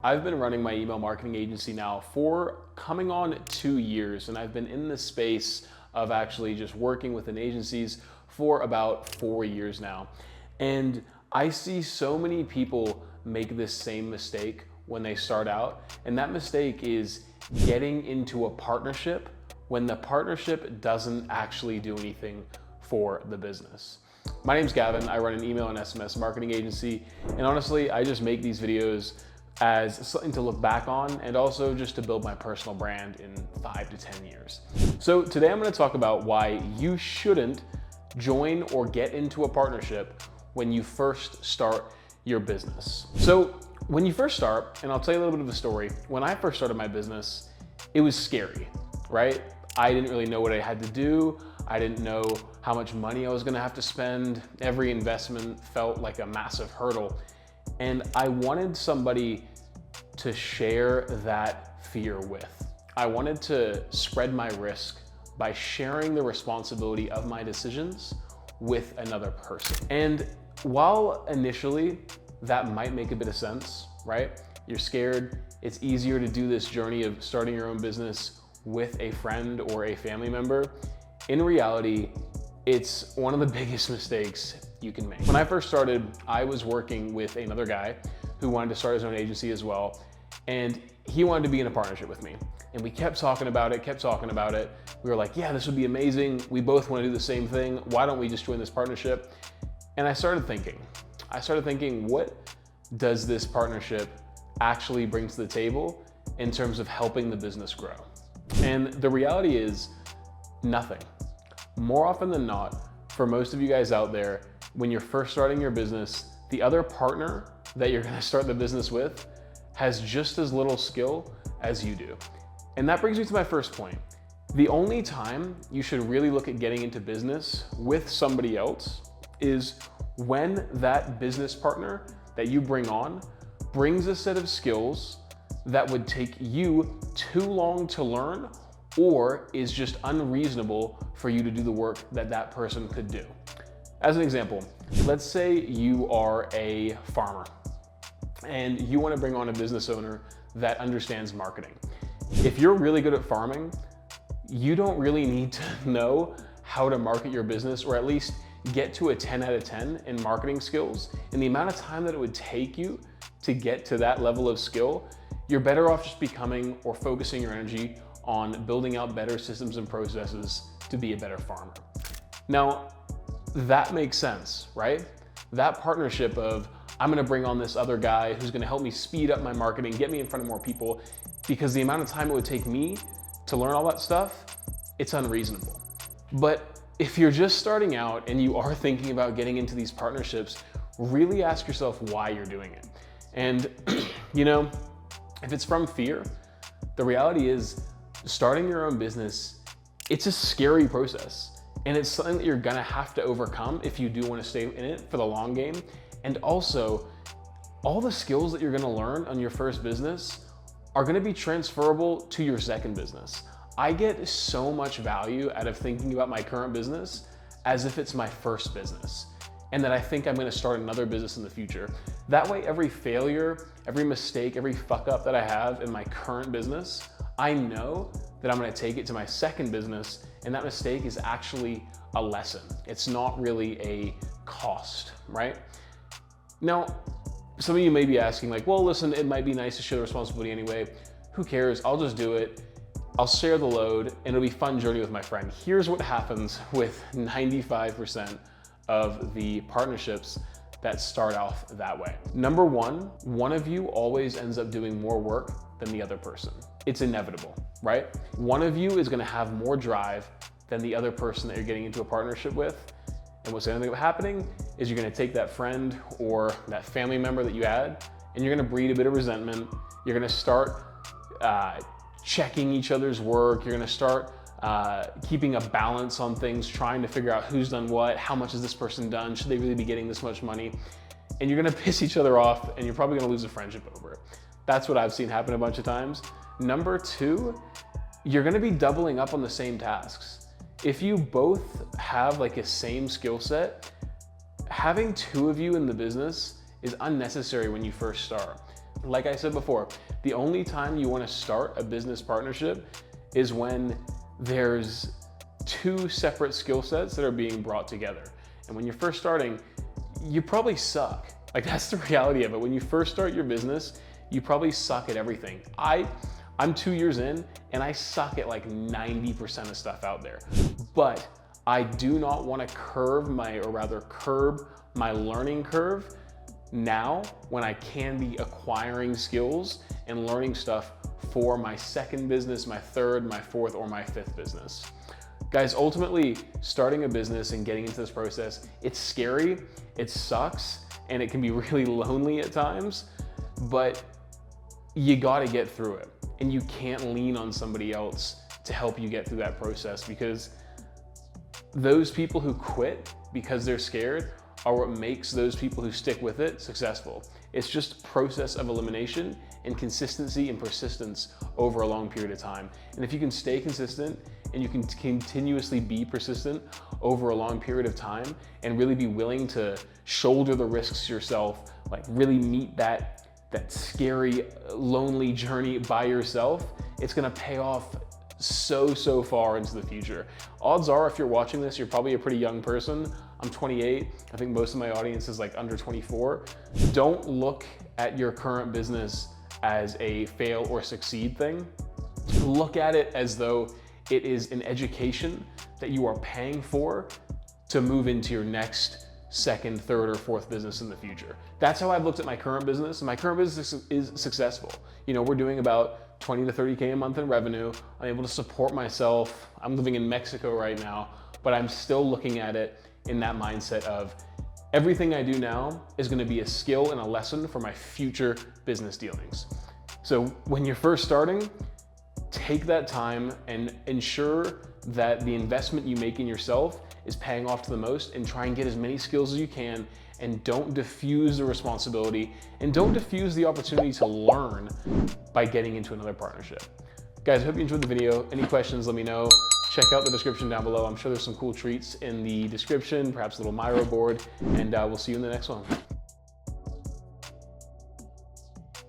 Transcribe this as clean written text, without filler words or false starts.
I've been running my email marketing agency now for coming on 2 years, and I've been in the space of actually just working within agencies for about 4 years now. And I see so many people make this same mistake when they start out, and that mistake is getting into a partnership when the partnership doesn't actually do anything for the business. My name's Gavin. I run an email and SMS marketing agency, and honestly, I just make these videos as something to look back on and also just to build my personal brand in 5 to 10 years. So today I'm going to talk about why you shouldn't join or get into a partnership when you first start your business. So when you first start, and I'll tell you a little bit of a story, when I first started my business, it was scary, right? I didn't really know what I had to do. I didn't know how much money I was going to have to spend. Every investment felt like a massive hurdle. And I wanted somebody to share that fear with. I wanted to spread my risk by sharing the responsibility of my decisions with another person. And while initially that might make a bit of sense, right? You're scared. It's easier to do this journey of starting your own business with a friend or a family member. In reality, it's one of the biggest mistakes you can make. When I first started, I was working with another guy who wanted to start his own agency as well. And he wanted to be in a partnership with me. And we kept talking about it. We were like, yeah, this would be amazing. We both want to do the same thing. Why don't we just join this partnership? And I started thinking, what does this partnership actually bring to the table in terms of helping the business grow? And the reality is nothing. More often than not, for most of you guys out there, when you're first starting your business, the other partner that you're going to start the business with has just as little skill as you do. And that brings me to my first point. The only time you should really look at getting into business with somebody else is when that business partner that you bring on brings a set of skills that would take you too long to learn or is just unreasonable for you to do the work that that person could do. As an example, let's say you are a farmer and you want to bring on a business owner that understands marketing. If you're really good at farming, you don't really need to know how to market your business, or at least get to a 10 out of 10 in marketing skills. And the amount of time that it would take you to get to that level of skill, you're better off just becoming or focusing your energy on building out better systems and processes to be a better farmer. Now, that makes sense, right? That partnership of, I'm gonna bring on this other guy who's gonna help me speed up my marketing, get me in front of more people, because the amount of time it would take me to learn all that stuff, it's unreasonable. But if you're just starting out and you are thinking about getting into these partnerships, really ask yourself why you're doing it. And if it's from fear, the reality is starting your own business, it's a scary process. And it's something that you're gonna have to overcome if you do wanna stay in it for the long game. And also, all the skills that you're gonna learn on your first business are gonna be transferable to your second business. I get so much value out of thinking about my current business as if it's my first business, and that I think I'm gonna start another business in the future. That way, every failure, every mistake, every fuck up that I have in my current business, I know that I'm gonna take it to my second business, and that mistake is actually a lesson. It's not really a cost, right? Now, some of you may be asking like, well, listen, it might be nice to share the responsibility anyway. Who cares? I'll just do it. I'll share the load, and it'll be a fun journey with my friend. Here's what happens with 95% of the partnerships that start off that way. Number one of you always ends up doing more work than the other person. It's inevitable, right? One of you is gonna have more drive than the other person that you're getting into a partnership with. And what's gonna end up happening is you're gonna take that friend or that family member that you had, and you're gonna breed a bit of resentment. You're gonna start checking each other's work. You're gonna start keeping a balance on things, trying to figure out who's done what, how much has this person done, should they really be getting this much money? And you're gonna piss each other off, and you're probably gonna lose a friendship over it. That's what I've seen happen a bunch of times. Number two, you're gonna be doubling up on the same tasks. If you both have like a same skill set, having two of you in the business is unnecessary when you first start. Like I said before, the only time you want to start a business partnership is when there's two separate skill sets that are being brought together. And when you're first starting, you probably suck. Like, that's the reality of it. When you first start your business, you probably suck at everything. I'm 2 years in and I suck at like 90% of stuff out there. But I do not want to curb my learning curve now when I can be acquiring skills and learning stuff for my second business, my third, my fourth, or my fifth business. Guys, ultimately, starting a business and getting into this process, it's scary, it sucks, and it can be really lonely at times, but you gotta get through it. And you can't lean on somebody else to help you get through that process, because those people who quit because they're scared are what makes those people who stick with it successful. It's just process of elimination and consistency and persistence over a long period of time. And if you can stay consistent and you can continuously be persistent over a long period of time and really be willing to shoulder the risks yourself, like really meet that scary, lonely journey by yourself, it's gonna pay off so far into the future. Odds are, if you're watching this, you're probably a pretty young person. I'm 28. I think most of my audience is like under 24. Don't look at your current business as a fail or succeed thing. Look at it as though it is an education that you are paying for to move into your next, second, third, or fourth business in the future. That's how I've looked at my current business, and my current business is successful. You know, we're doing about 20 to 30K a month in revenue. I'm able to support myself. I'm living in Mexico right now, but I'm still looking at it in that mindset of everything I do now is gonna be a skill and a lesson for my future business dealings. So when you're first starting, take that time and ensure that the investment you make in yourself is paying off to the most, and try and get as many skills as you can, and don't diffuse the responsibility and don't diffuse the opportunity to learn by getting into another partnership. Guys, I hope you enjoyed the video. Any questions, let me know. Check out the description down below. I'm sure there's some cool treats in the description, perhaps a little Miro board, and we'll see you in the next one.